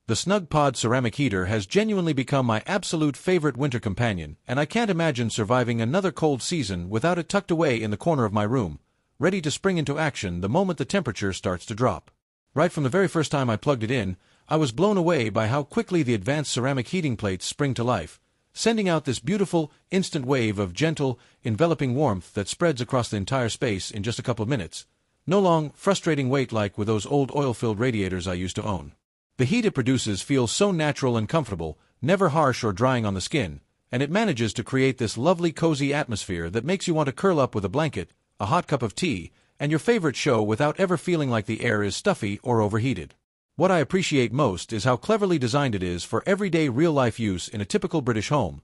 The SnugPod ceramic heater has genuinely become my absolute favorite winter companion, and I can't imagine surviving another cold season without it tucked away in the corner of my room, ready to spring into action the moment the temperature starts to drop. Right from the very first time I plugged it in, I was blown away by how quickly the advanced ceramic heating plates spring to life, sending out this beautiful, instant wave of gentle, enveloping warmth that spreads across the entire space in just a couple of minutes. No long, frustrating wait like with those old oil-filled radiators I used to own. The heat it produces feels so natural and comfortable, never harsh or drying on the skin, and it manages to create this lovely cozy atmosphere that makes you want to curl up with a blanket, a hot cup of tea, and your favorite show without ever feeling like the air is stuffy or overheated. What I appreciate most is how cleverly designed it is for everyday real-life use in a typical British home.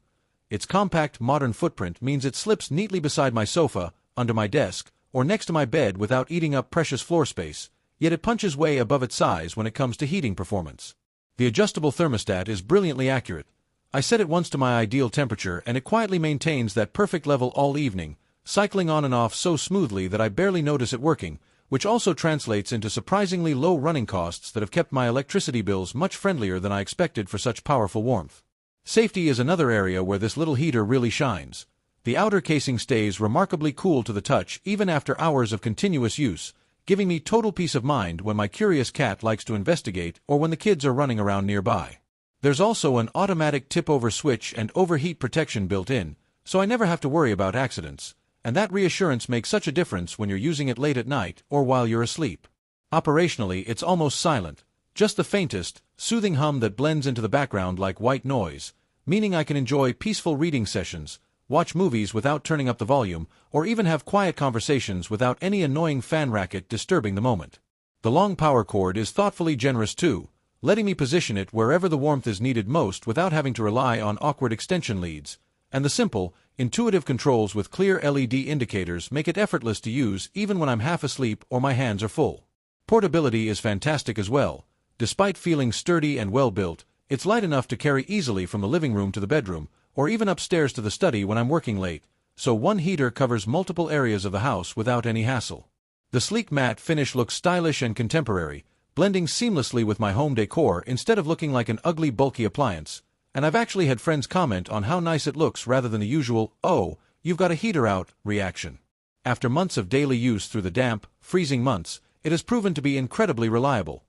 Its compact, modern footprint means it slips neatly beside my sofa, under my desk, or next to my bed without eating up precious floor space, yet it punches way above its size when it comes to heating performance. The adjustable thermostat is brilliantly accurate. I set it once to my ideal temperature and it quietly maintains that perfect level all evening, cycling on and off so smoothly that I barely notice it working, which also translates into surprisingly low running costs that have kept my electricity bills much friendlier than I expected for such powerful warmth. Safety is another area where this little heater really shines. The outer casing stays remarkably cool to the touch even after hours of continuous use, giving me total peace of mind when my curious cat likes to investigate or when the kids are running around nearby. There's also an automatic tip-over switch and overheat protection built in, so I never have to worry about accidents, and that reassurance makes such a difference when you're using it late at night or while you're asleep. Operationally, it's almost silent, just the faintest, soothing hum that blends into the background like white noise, meaning I can enjoy peaceful reading sessions, watch movies without turning up the volume, or even have quiet conversations without any annoying fan racket disturbing the moment. The long power cord is thoughtfully generous too, letting me position it wherever the warmth is needed most without having to rely on awkward extension leads, and the simple, intuitive controls with clear LED indicators make it effortless to use even when I'm half asleep or my hands are full. Portability is fantastic as well. Despite feeling sturdy and well-built, it's light enough to carry easily from the living room to the bedroom, or even upstairs to the study when I'm working late, so one heater covers multiple areas of the house without any hassle. The sleek matte finish looks stylish and contemporary, blending seamlessly with my home decor instead of looking like an ugly bulky appliance, and I've actually had friends comment on how nice it looks rather than the usual, "Oh, you've got a heater out," reaction. After months of daily use through the damp, freezing months, it has proven to be incredibly reliable.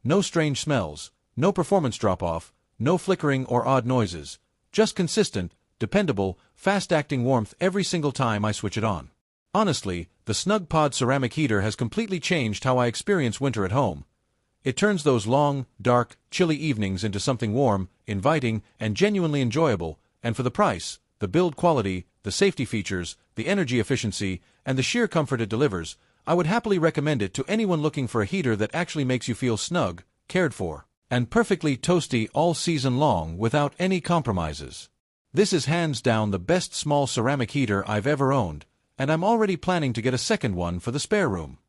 No strange smells, no performance drop-off, no flickering or odd noises. Just consistent, dependable, fast-acting warmth every single time I switch it on. Honestly, the SnugPod ceramic heater has completely changed how I experience winter at home. It turns those long, dark, chilly evenings into something warm, inviting, and genuinely enjoyable, and for the price, the build quality, the safety features, the energy efficiency, and the sheer comfort it delivers, I would happily recommend it to anyone looking for a heater that actually makes you feel snug, cared for, and perfectly toasty all season long without any compromises. This is hands down the best small ceramic heater I've ever owned, and I'm already planning to get a second one for the spare room.